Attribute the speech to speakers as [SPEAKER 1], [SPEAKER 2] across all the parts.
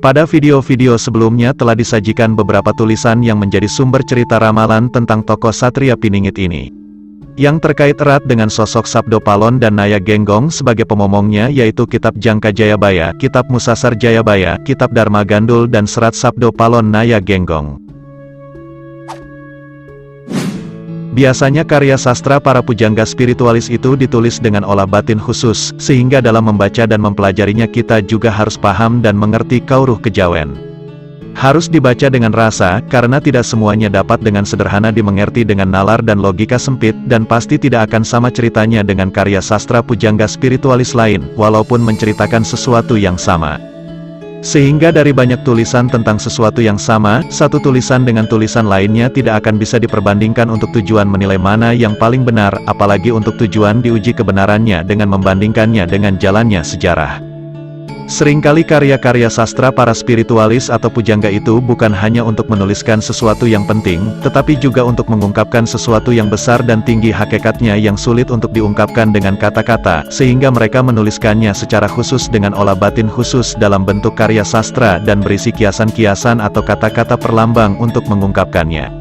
[SPEAKER 1] Pada video-video sebelumnya telah disajikan beberapa tulisan yang menjadi sumber cerita ramalan tentang tokoh Satria Piningit ini. Yang terkait erat dengan sosok Sabdo Palon dan Naya Genggong sebagai pemomongnya yaitu Kitab Jangka Jayabaya, Kitab Musasar Jayabaya, Kitab Dharma Gandul dan Serat Sabdo Palon Naya Genggong. Biasanya karya sastra para pujangga spiritualis itu ditulis dengan olah batin khusus, sehingga dalam membaca dan mempelajarinya kita juga harus paham dan mengerti kauruh kejawen. Harus dibaca dengan rasa, karena tidak semuanya dapat dengan sederhana dimengerti dengan nalar dan logika sempit, dan pasti tidak akan sama ceritanya dengan karya sastra pujangga spiritualis lain, walaupun menceritakan sesuatu yang sama. Sehingga dari banyak tulisan tentang sesuatu yang sama, satu tulisan dengan tulisan lainnya tidak akan bisa diperbandingkan untuk tujuan menilai mana yang paling benar, apalagi untuk tujuan diuji kebenarannya dengan membandingkannya dengan jalannya sejarah. Seringkali karya-karya sastra para spiritualis atau pujangga itu bukan hanya untuk menuliskan sesuatu yang penting, tetapi juga untuk mengungkapkan sesuatu yang besar dan tinggi hakikatnya yang sulit untuk diungkapkan dengan kata-kata, sehingga mereka menuliskannya secara khusus dengan olah batin khusus dalam bentuk karya sastra dan berisi kiasan-kiasan atau kata-kata perlambang untuk mengungkapkannya.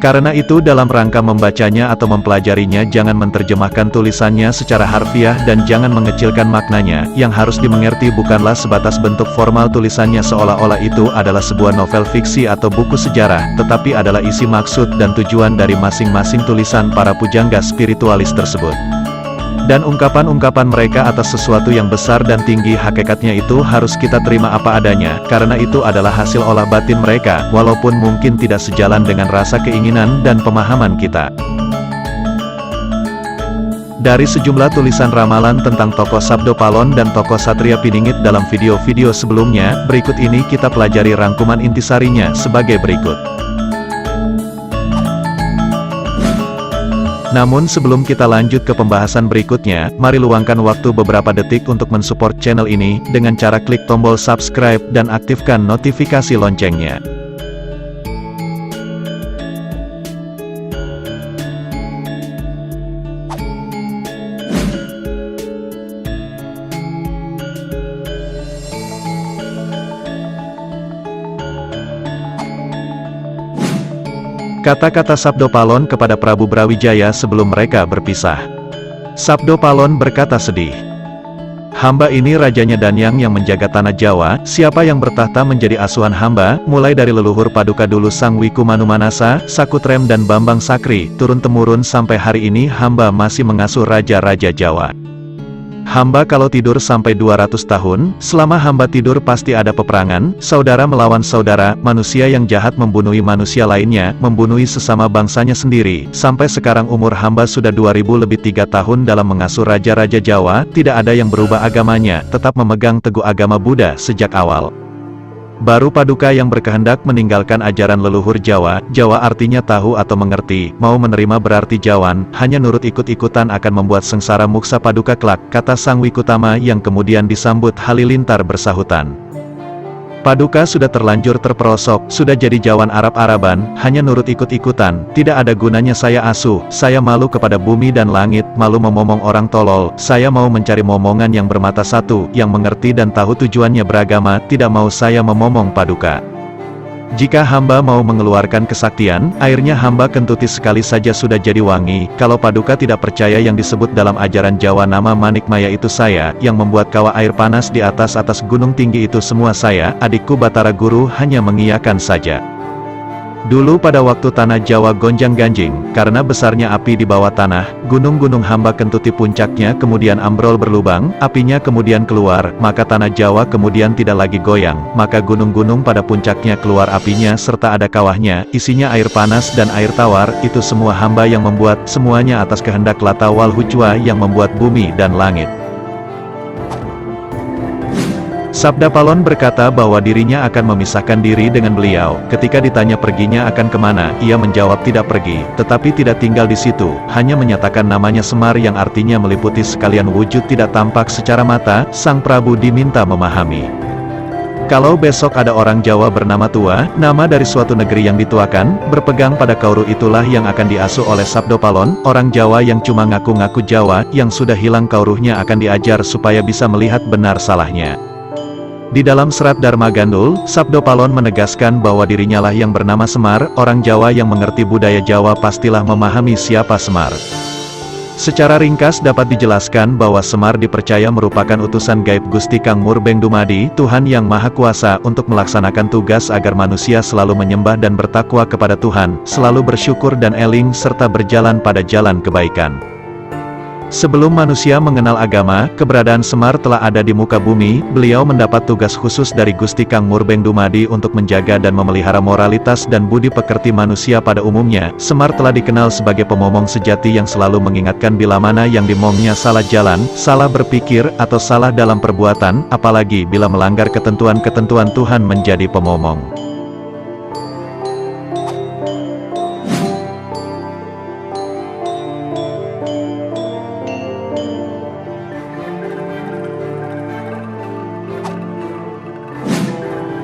[SPEAKER 1] Karena itu dalam rangka membacanya atau mempelajarinya jangan menerjemahkan tulisannya secara harfiah dan jangan mengecilkan maknanya. Yang harus dimengerti bukanlah sebatas bentuk formal tulisannya seolah-olah itu adalah sebuah novel fiksi atau buku sejarah, tetapi adalah isi maksud dan tujuan dari masing-masing tulisan para pujangga spiritualis tersebut. Dan ungkapan-ungkapan mereka atas sesuatu yang besar dan tinggi hakikatnya itu harus kita terima apa adanya, karena itu adalah hasil olah batin mereka, walaupun mungkin tidak sejalan dengan rasa keinginan dan pemahaman kita. Dari sejumlah tulisan ramalan tentang tokoh Sabdo Palon dan tokoh Satria Piningit dalam video-video sebelumnya, berikut ini kita pelajari rangkuman intisarinya sebagai berikut. Namun sebelum kita lanjut ke pembahasan berikutnya, mari luangkan waktu beberapa detik untuk mensupport channel ini, dengan cara klik tombol subscribe dan aktifkan notifikasi loncengnya. Kata-kata Sabdo Palon kepada Prabu Brawijaya sebelum mereka berpisah. Sabdo Palon berkata sedih. Hamba ini rajanya Danyang yang menjaga tanah Jawa, siapa yang bertahta menjadi asuhan hamba, mulai dari leluhur Paduka dulu Sang Wiku Manumanasa, Sakutrem dan Bambang Sakri, turun-temurun sampai hari ini hamba masih mengasuh raja-raja Jawa. Hamba kalau tidur sampai 200 tahun, selama hamba tidur pasti ada peperangan, saudara melawan saudara, manusia yang jahat membunuhi manusia lainnya, membunuhi sesama bangsanya sendiri. Sampai sekarang umur hamba sudah 2000 lebih 3 tahun dalam mengasuh raja-raja Jawa, tidak ada yang berubah agamanya, tetap memegang teguh agama Buddha sejak awal. Baru Paduka yang berkehendak meninggalkan ajaran leluhur Jawa. Jawa artinya tahu atau mengerti, mau menerima berarti Jawan, hanya nurut ikut-ikutan akan membuat sengsara muksa Paduka kelak, kata Sang Wikutama yang kemudian disambut halilintar bersahutan. Paduka sudah terlanjur terperosok, sudah jadi Jawan Arab-Araban, hanya nurut ikut-ikutan, tidak ada gunanya saya asuh, saya malu kepada bumi dan langit, malu memomong orang tolol, saya mau mencari momongan yang bermata satu, yang mengerti dan tahu tujuannya beragama, tidak mau saya memomong Paduka. Jika hamba mau mengeluarkan kesaktian, airnya hamba kentuti sekali saja sudah jadi wangi. Kalau Paduka tidak percaya yang disebut dalam ajaran Jawa nama Manikmaya itu saya, yang membuat kawah air panas di atas gunung tinggi itu semua saya, adikku Batara Guru hanya mengiyakan saja. Dulu pada waktu tanah Jawa gonjang-ganjing, karena besarnya api di bawah tanah, gunung-gunung hamba kentuti puncaknya kemudian ambrol berlubang, apinya kemudian keluar, maka tanah Jawa kemudian tidak lagi goyang, maka gunung-gunung pada puncaknya keluar apinya serta ada kawahnya, isinya air panas dan air tawar, itu semua hamba yang membuat, semuanya atas kehendak Lata Wal Hujwa yang membuat bumi dan langit. Sabda Palon berkata bahwa dirinya akan memisahkan diri dengan beliau. Ketika ditanya perginya akan kemana, ia menjawab tidak pergi, tetapi tidak tinggal di situ, hanya menyatakan namanya Semar yang artinya meliputi sekalian wujud tidak tampak secara mata. Sang Prabu diminta memahami. Kalau besok ada orang Jawa bernama Tua, nama dari suatu negeri yang dituakan, berpegang pada kauruh itulah yang akan diasuh oleh Sabdo Palon. Orang Jawa yang cuma ngaku-ngaku Jawa, yang sudah hilang kauruhnya akan diajar supaya bisa melihat benar salahnya. Di dalam serat Dharma Gandul, Sabdo Palon menegaskan bahwa dirinya lah yang bernama Semar. Orang Jawa yang mengerti budaya Jawa pastilah memahami siapa Semar. Secara ringkas dapat dijelaskan bahwa Semar dipercaya merupakan utusan gaib Gusti Kang Murbeng Dumadi, Tuhan yang Maha Kuasa untuk melaksanakan tugas agar manusia selalu menyembah dan bertakwa kepada Tuhan, selalu bersyukur dan eling serta berjalan pada jalan kebaikan. Sebelum manusia mengenal agama, keberadaan Semar telah ada di muka bumi. Beliau mendapat tugas khusus dari Gusti Kang Murbeng Dumadi untuk menjaga dan memelihara moralitas dan budi pekerti manusia pada umumnya. Semar telah dikenal sebagai pemomong sejati yang selalu mengingatkan bila mana yang dimongnya salah jalan, salah berpikir, atau salah dalam perbuatan, apalagi bila melanggar ketentuan-ketentuan Tuhan menjadi pemomong.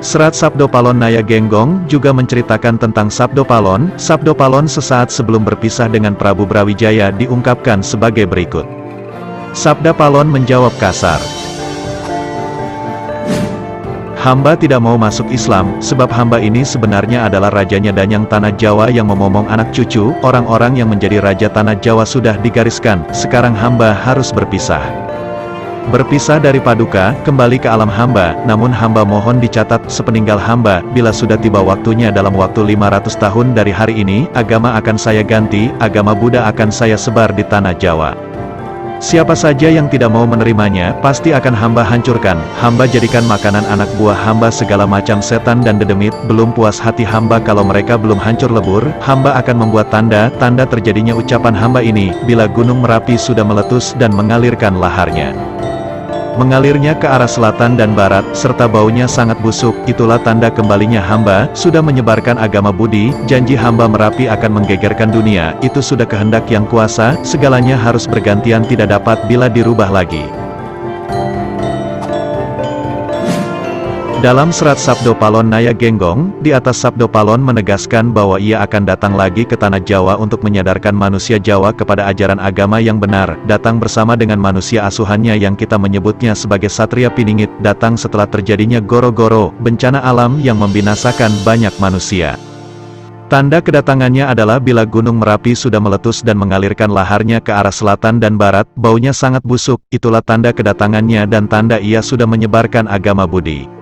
[SPEAKER 1] Serat Sabdo Palon Naya Genggong juga menceritakan tentang Sabdo Palon. Sabdo Palon sesaat sebelum berpisah dengan Prabu Brawijaya diungkapkan sebagai berikut. Sabda Palon menjawab kasar. Hamba tidak mau masuk Islam, sebab hamba ini sebenarnya adalah rajanya Danyang Tanah Jawa yang memomong anak cucu. Orang-orang yang menjadi raja Tanah Jawa sudah digariskan, sekarang hamba harus berpisah. Berpisah dari Paduka, kembali ke alam hamba, namun hamba mohon dicatat sepeninggal hamba, bila sudah tiba waktunya dalam waktu 500 tahun dari hari ini, agama akan saya ganti, agama Buddha akan saya sebar di Tanah Jawa. Siapa saja yang tidak mau menerimanya, pasti akan hamba hancurkan. Hamba jadikan makanan anak buah hamba segala macam setan dan dedemit. Belum puas hati hamba kalau mereka belum hancur lebur, hamba akan membuat tanda terjadinya ucapan hamba ini, bila gunung Merapi sudah meletus dan mengalirkan laharnya. Mengalirnya ke arah selatan dan barat, serta baunya sangat busuk, itulah tanda kembalinya hamba, sudah menyebarkan agama Budi. Janji hamba Merapi akan menggegerkan dunia, itu sudah kehendak yang kuasa, segalanya harus bergantian, tidak dapat bila dirubah lagi. Dalam serat Sabdo Palon Naya Genggong, di atas Sabdo Palon menegaskan bahwa ia akan datang lagi ke Tanah Jawa untuk menyadarkan manusia Jawa kepada ajaran agama yang benar, datang bersama dengan manusia asuhannya yang kita menyebutnya sebagai Satria Piningit, datang setelah terjadinya goro-goro, bencana alam yang membinasakan banyak manusia. Tanda kedatangannya adalah bila gunung Merapi sudah meletus dan mengalirkan laharnya ke arah selatan dan barat, baunya sangat busuk, itulah tanda kedatangannya dan tanda ia sudah menyebarkan agama Budi.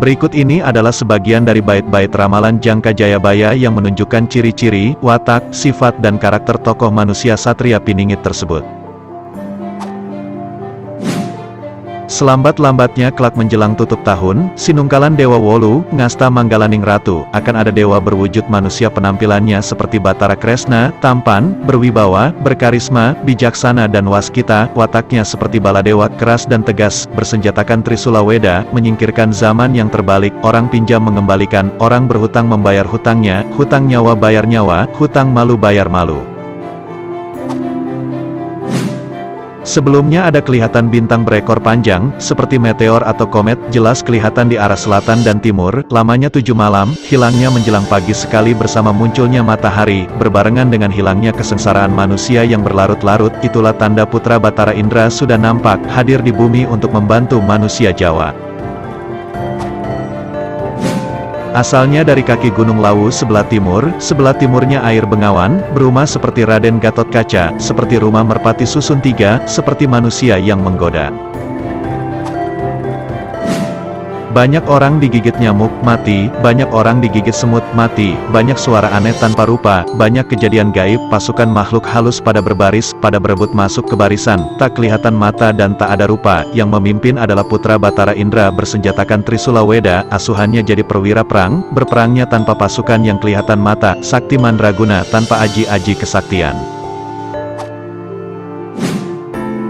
[SPEAKER 1] Berikut ini adalah sebagian dari bait-bait ramalan Jangka Jayabaya yang menunjukkan ciri-ciri, watak, sifat dan karakter tokoh manusia Satria Piningit tersebut. Selambat-lambatnya kelak menjelang tutup tahun, sinungkalan Dewa Wolu, ngasta Manggalaning Ratu, akan ada dewa berwujud manusia penampilannya seperti Batara Kresna, tampan, berwibawa, berkarisma, bijaksana dan waskita, wataknya seperti Baladewa, keras dan tegas, bersenjatakan Trisula Weda, menyingkirkan zaman yang terbalik, orang pinjam mengembalikan, orang berhutang membayar hutangnya, hutang nyawa bayar nyawa, hutang malu bayar malu. Sebelumnya ada kelihatan bintang berekor panjang, seperti meteor atau komet, jelas kelihatan di arah selatan dan timur, lamanya 7 malam, hilangnya menjelang pagi sekali bersama munculnya matahari, berbarengan dengan hilangnya kesengsaraan manusia yang berlarut-larut, itulah tanda putra Batara Indra sudah nampak, hadir di bumi untuk membantu manusia Jawa. Asalnya dari kaki Gunung Lawu sebelah timurnya air Bengawan, berumah seperti Raden Gatot Kaca, seperti rumah Merpati Susun III, seperti manusia yang menggoda. Banyak orang digigit nyamuk, mati, banyak orang digigit semut, mati, banyak suara aneh tanpa rupa, banyak kejadian gaib, pasukan makhluk halus pada berbaris, pada berebut masuk ke barisan, tak kelihatan mata dan tak ada rupa, yang memimpin adalah putra Batara Indra bersenjatakan Trisula Weda, asuhannya jadi perwira perang, berperangnya tanpa pasukan yang kelihatan mata, sakti mandraguna tanpa aji-aji kesaktian.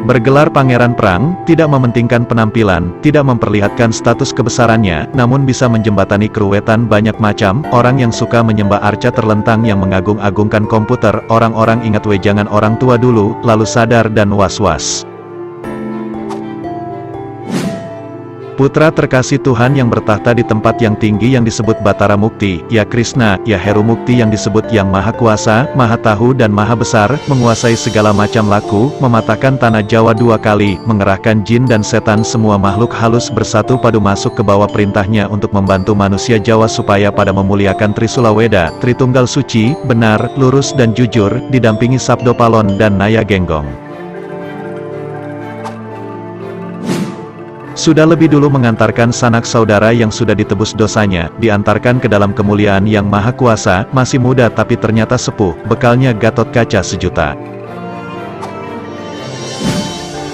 [SPEAKER 1] Bergelar pangeran perang, tidak mementingkan penampilan, tidak memperlihatkan status kebesarannya, namun bisa menjembatani keruwetan banyak macam, orang yang suka menyembah arca terlentang yang mengagung-agungkan komputer, orang-orang ingat wejangan orang tua dulu, lalu sadar dan was-was. Putra terkasih Tuhan yang bertahta di tempat yang tinggi yang disebut Batara Mukti, ya Krishna, ya Heru Mukti yang disebut Yang Maha Kuasa, Maha Tahu dan Maha Besar, menguasai segala macam laku, mematahkan tanah Jawa 2 kali, mengerahkan jin dan setan semua makhluk halus bersatu padu masuk ke bawah perintahnya untuk membantu manusia Jawa supaya pada memuliakan Trisula Weda, Tritunggal Suci, benar, lurus dan jujur, didampingi Sabdo Palon dan Naya Genggong. Sudah lebih dulu mengantarkan sanak saudara yang sudah ditebus dosanya, diantarkan ke dalam kemuliaan Yang Maha Kuasa, masih muda tapi ternyata sepuh, bekalnya Gatot Kaca sejuta.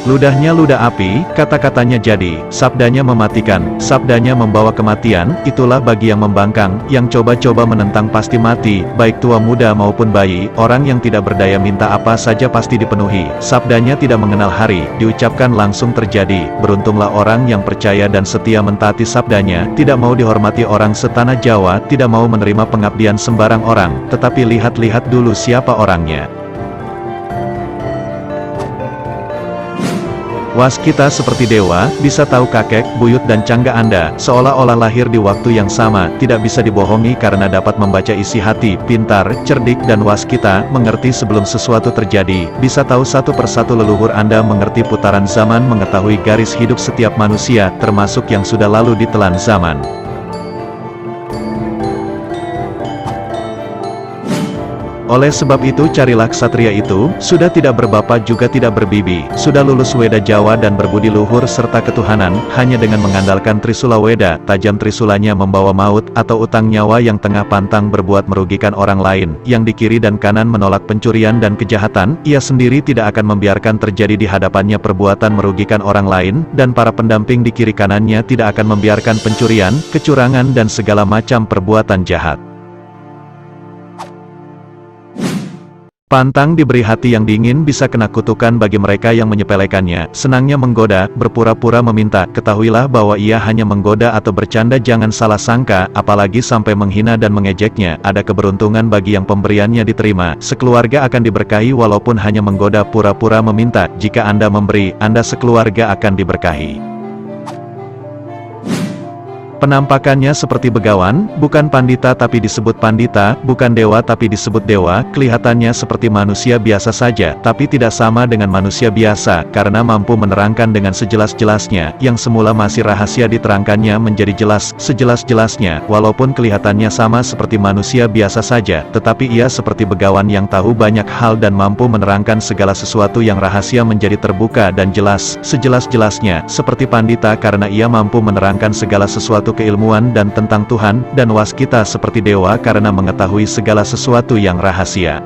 [SPEAKER 1] Ludahnya ludah api, kata-katanya jadi, sabdanya mematikan, sabdanya membawa kematian, itulah bagi yang membangkang, yang coba-coba menentang pasti mati, baik tua muda maupun bayi, orang yang tidak berdaya minta apa saja pasti dipenuhi, sabdanya tidak mengenal hari, diucapkan langsung terjadi, beruntunglah orang yang percaya dan setia mentaati sabdanya, tidak mau dihormati orang setanah Jawa, tidak mau menerima pengabdian sembarang orang, tetapi lihat-lihat dulu siapa orangnya. Waskita seperti dewa, bisa tahu kakek, buyut dan cangga Anda, seolah-olah lahir di waktu yang sama, tidak bisa dibohongi karena dapat membaca isi hati, pintar, cerdik dan waskita, mengerti sebelum sesuatu terjadi, bisa tahu satu persatu leluhur Anda, mengerti putaran zaman, mengetahui garis hidup setiap manusia, termasuk yang sudah lalu ditelan zaman. Oleh sebab itu carilah ksatria itu, sudah tidak berbapa juga tidak berbibi, sudah lulus Weda Jawa dan berbudi luhur serta ketuhanan, hanya dengan mengandalkan Trisula Weda, tajam trisulanya membawa maut, atau utang nyawa yang tengah pantang berbuat merugikan orang lain, yang di kiri dan kanan menolak pencurian dan kejahatan, ia sendiri tidak akan membiarkan terjadi di hadapannya perbuatan merugikan orang lain, dan para pendamping di kiri kanannya tidak akan membiarkan pencurian, kecurangan dan segala macam perbuatan jahat. Pantang diberi hati yang dingin bisa kena kutukan bagi mereka yang menyepelekannya, senangnya menggoda, berpura-pura meminta, ketahuilah bahwa ia hanya menggoda atau bercanda jangan salah sangka, apalagi sampai menghina dan mengejeknya, ada keberuntungan bagi yang pemberiannya diterima, sekeluarga akan diberkahi walaupun hanya menggoda pura-pura meminta, jika Anda memberi, Anda sekeluarga akan diberkahi. Penampakannya seperti begawan, bukan pandita tapi disebut pandita, bukan dewa tapi disebut dewa, kelihatannya seperti manusia biasa saja, tapi tidak sama dengan manusia biasa, karena mampu menerangkan dengan sejelas-jelasnya, yang semula masih rahasia diterangkannya menjadi jelas, sejelas-jelasnya, walaupun kelihatannya sama seperti manusia biasa saja, tetapi ia seperti begawan yang tahu banyak hal dan mampu menerangkan segala sesuatu yang rahasia menjadi terbuka dan jelas, sejelas-jelasnya, seperti pandita karena ia mampu menerangkan segala sesuatu keilmuan dan tentang Tuhan, dan waskita seperti dewa karena mengetahui segala sesuatu yang rahasia.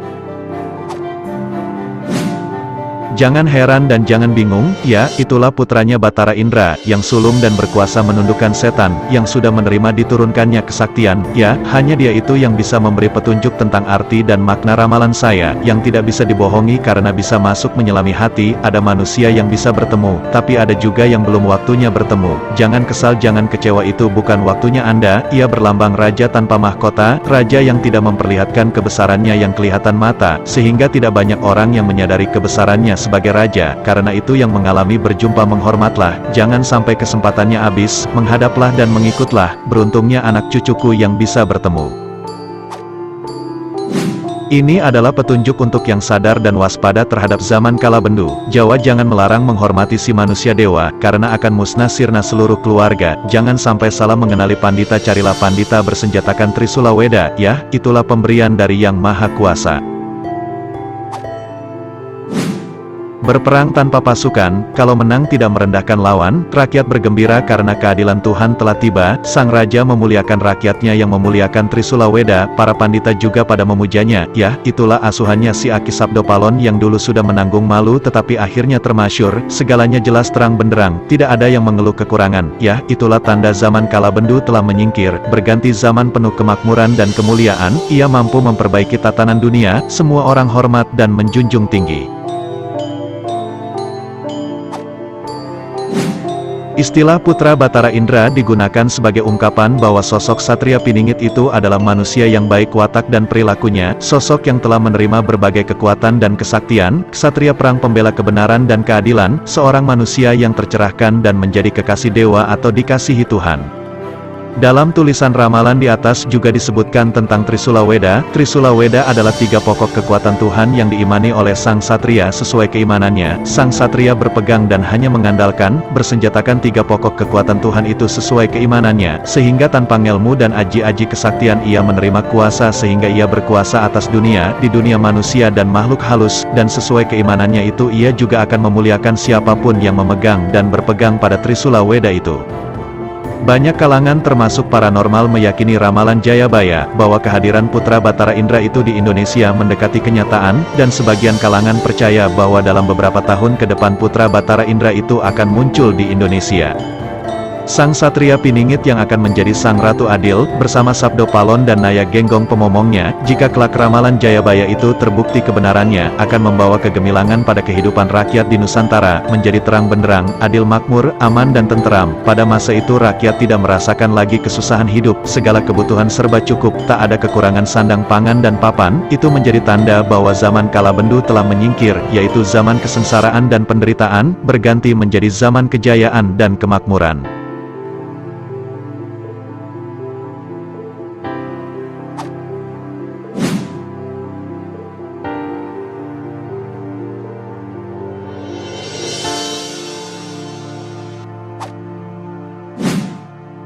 [SPEAKER 1] Jangan heran dan jangan bingung, ya, itulah putranya Batara Indra, yang sulung dan berkuasa menundukkan setan, yang sudah menerima diturunkannya kesaktian, ya, hanya dia itu yang bisa memberi petunjuk tentang arti dan makna ramalan saya, yang tidak bisa dibohongi karena bisa masuk menyelami hati, ada manusia yang bisa bertemu, tapi ada juga yang belum waktunya bertemu, jangan kesal jangan kecewa itu bukan waktunya Anda, ia berlambang raja tanpa mahkota, raja yang tidak memperlihatkan kebesarannya yang kelihatan mata, sehingga tidak banyak orang yang menyadari kebesarannya sebagai raja, karena itu yang mengalami berjumpa menghormatlah, jangan sampai kesempatannya habis, menghadaplah dan mengikutlah, beruntungnya anak cucuku yang bisa bertemu. Ini adalah petunjuk untuk yang sadar dan waspada terhadap zaman kala bendu. Jawa jangan melarang menghormati si manusia dewa, karena akan musnah sirna seluruh keluarga, jangan sampai salah mengenali pandita carilah pandita bersenjatakan Trisula Weda, ya, itulah pemberian dari Yang Maha Kuasa. Berperang tanpa pasukan, kalau menang tidak merendahkan lawan, rakyat bergembira karena keadilan Tuhan telah tiba, sang raja memuliakan rakyatnya yang memuliakan Trisula Weda, para pandita juga pada memujanya, ya, itulah asuhannya si Aki Sabdo Palon yang dulu sudah menanggung malu tetapi akhirnya termasyur, segalanya jelas terang benderang, tidak ada yang mengeluh kekurangan, ya, itulah tanda zaman kala bendu telah menyingkir, berganti zaman penuh kemakmuran dan kemuliaan, ia mampu memperbaiki tatanan dunia, semua orang hormat dan menjunjung tinggi. Istilah Putra Batara Indra digunakan sebagai ungkapan bahwa sosok Satria Piningit itu adalah manusia yang baik watak dan perilakunya, sosok yang telah menerima berbagai kekuatan dan kesaktian, ksatria perang pembela kebenaran dan keadilan, seorang manusia yang tercerahkan dan menjadi kekasih dewa atau dikasihi Tuhan. Dalam tulisan ramalan di atas juga disebutkan tentang Trisula Weda. Trisula Weda adalah 3 pokok kekuatan Tuhan yang diimani oleh sang satria sesuai keimanannya. Sang satria berpegang dan hanya mengandalkan, bersenjatakan 3 pokok kekuatan Tuhan itu sesuai keimanannya, sehingga tanpa ilmu dan aji-aji kesaktian ia menerima kuasa sehingga ia berkuasa atas dunia, di dunia manusia dan makhluk halus, dan sesuai keimanannya itu ia juga akan memuliakan siapapun yang memegang dan berpegang pada Trisula Weda itu. Banyak kalangan termasuk paranormal meyakini ramalan Jayabaya, bahwa kehadiran Putra Batara Indra itu di Indonesia mendekati kenyataan, dan sebagian kalangan percaya bahwa dalam beberapa tahun ke depan Putra Batara Indra itu akan muncul di Indonesia. Sang Satria Piningit yang akan menjadi Sang Ratu Adil, bersama Sabdo Palon dan Naya Genggong pemomongnya, jika kelak ramalan Jayabaya itu terbukti kebenarannya, akan membawa kegemilangan pada kehidupan rakyat di Nusantara, menjadi terang benderang, adil makmur, aman dan tenteram. Pada masa itu rakyat tidak merasakan lagi kesusahan hidup, segala kebutuhan serba cukup, tak ada kekurangan sandang pangan dan papan. Itu menjadi tanda bahwa zaman kalabendu telah menyingkir, yaitu zaman kesengsaraan dan penderitaan, berganti menjadi zaman kejayaan dan kemakmuran.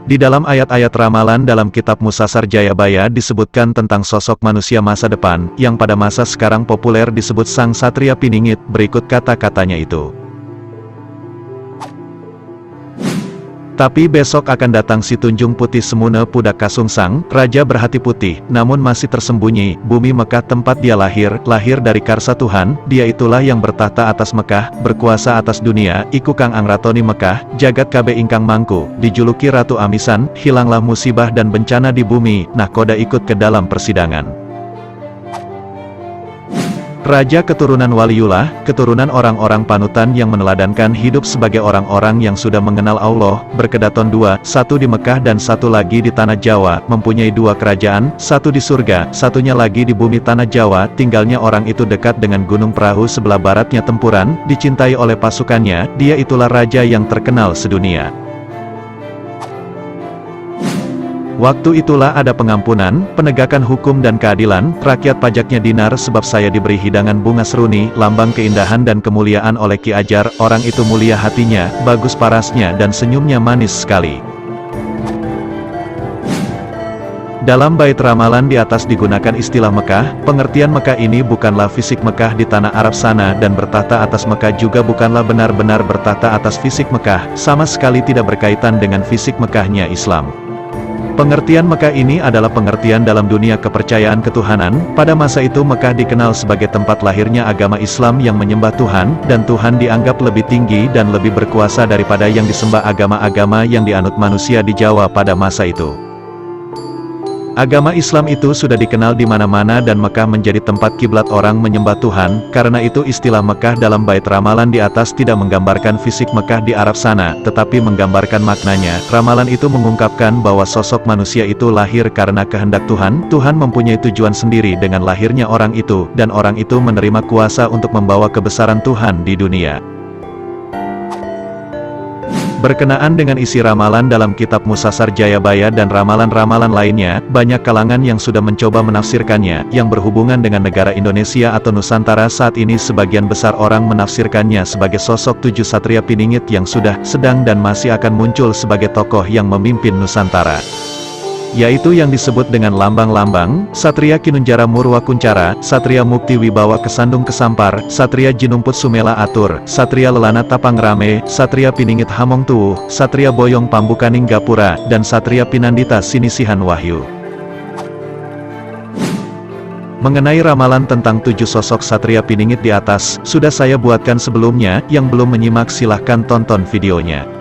[SPEAKER 1] Di dalam ayat-ayat ramalan dalam kitab Musasar Jayabaya disebutkan tentang sosok manusia masa depan, yang pada masa sekarang populer disebut Sang Satria Piningit, berikut kata-katanya itu. Tapi besok akan datang si Tunjung Putih Semune Pudak Kasungsang, raja berhati putih, namun masih tersembunyi, bumi Mekah tempat dia lahir dari karsa Tuhan, dia itulah yang bertahta atas Mekah, berkuasa atas dunia, iku kang angratoni Mekah, jagat kabe ingkang mangku, dijuluki Ratu Amisan, hilanglah musibah dan bencana di bumi, nahkoda ikut ke dalam persidangan. Raja keturunan Waliullah, keturunan orang-orang panutan yang meneladankan hidup sebagai orang-orang yang sudah mengenal Allah, berkedaton 2, satu di Mekah dan satu lagi di tanah Jawa, mempunyai 2 kerajaan, satu di surga, satunya lagi di bumi tanah Jawa. Tinggalnya orang itu dekat dengan Gunung Perahu sebelah baratnya Tempuran, dicintai oleh pasukannya, dia itulah raja yang terkenal sedunia. Waktu itulah ada pengampunan, penegakan hukum dan keadilan, rakyat pajaknya dinar sebab saya diberi hidangan bunga seruni, lambang keindahan dan kemuliaan oleh Ki Ajar. Orang itu mulia hatinya, bagus parasnya dan senyumnya manis sekali. Dalam bait ramalan di atas digunakan istilah Mekah. Pengertian Mekah ini bukanlah fisik Mekah di tanah Arab sana, dan bertahta atas Mekah juga bukanlah benar-benar bertahta atas fisik Mekah, sama sekali tidak berkaitan dengan fisik Mekahnya Islam. Pengertian Mekah ini adalah pengertian dalam dunia kepercayaan ketuhanan. Pada masa itu Mekah dikenal sebagai tempat lahirnya agama Islam yang menyembah Tuhan, dan Tuhan dianggap lebih tinggi dan lebih berkuasa daripada yang disembah agama-agama yang dianut manusia di Jawa pada masa itu. Agama Islam itu sudah dikenal di mana-mana dan Mekah menjadi tempat kiblat orang menyembah Tuhan. Karena itu istilah Mekah dalam bait ramalan di atas tidak menggambarkan fisik Mekah di Arab sana, tetapi menggambarkan maknanya. Ramalan itu mengungkapkan bahwa sosok manusia itu lahir karena kehendak Tuhan. Tuhan mempunyai tujuan sendiri dengan lahirnya orang itu, dan orang itu menerima kuasa untuk membawa kebesaran Tuhan di dunia. Berkenaan dengan isi ramalan dalam kitab Musasar Jayabaya dan ramalan-ramalan lainnya, banyak kalangan yang sudah mencoba menafsirkannya. Yang berhubungan dengan negara Indonesia atau Nusantara saat ini, sebagian besar orang menafsirkannya sebagai sosok 7 Satria Piningit yang sudah, sedang dan masih akan muncul sebagai tokoh yang memimpin Nusantara. Yaitu yang disebut dengan lambang-lambang, Satria Kinunjara Murwa Kuncara, Satria Mukti Wibawa Kesandung Kesampar, Satria Jinumput Sumela Atur, Satria Lelana Tapang Rame, Satria Piningit Hamong Tuwuh, Satria Boyong Pambukaning Gapura, dan Satria Pinandita Sinisihan Wahyu. Mengenai ramalan tentang 7 sosok Satria Piningit di atas, sudah saya buatkan sebelumnya. Yang belum menyimak silahkan tonton videonya.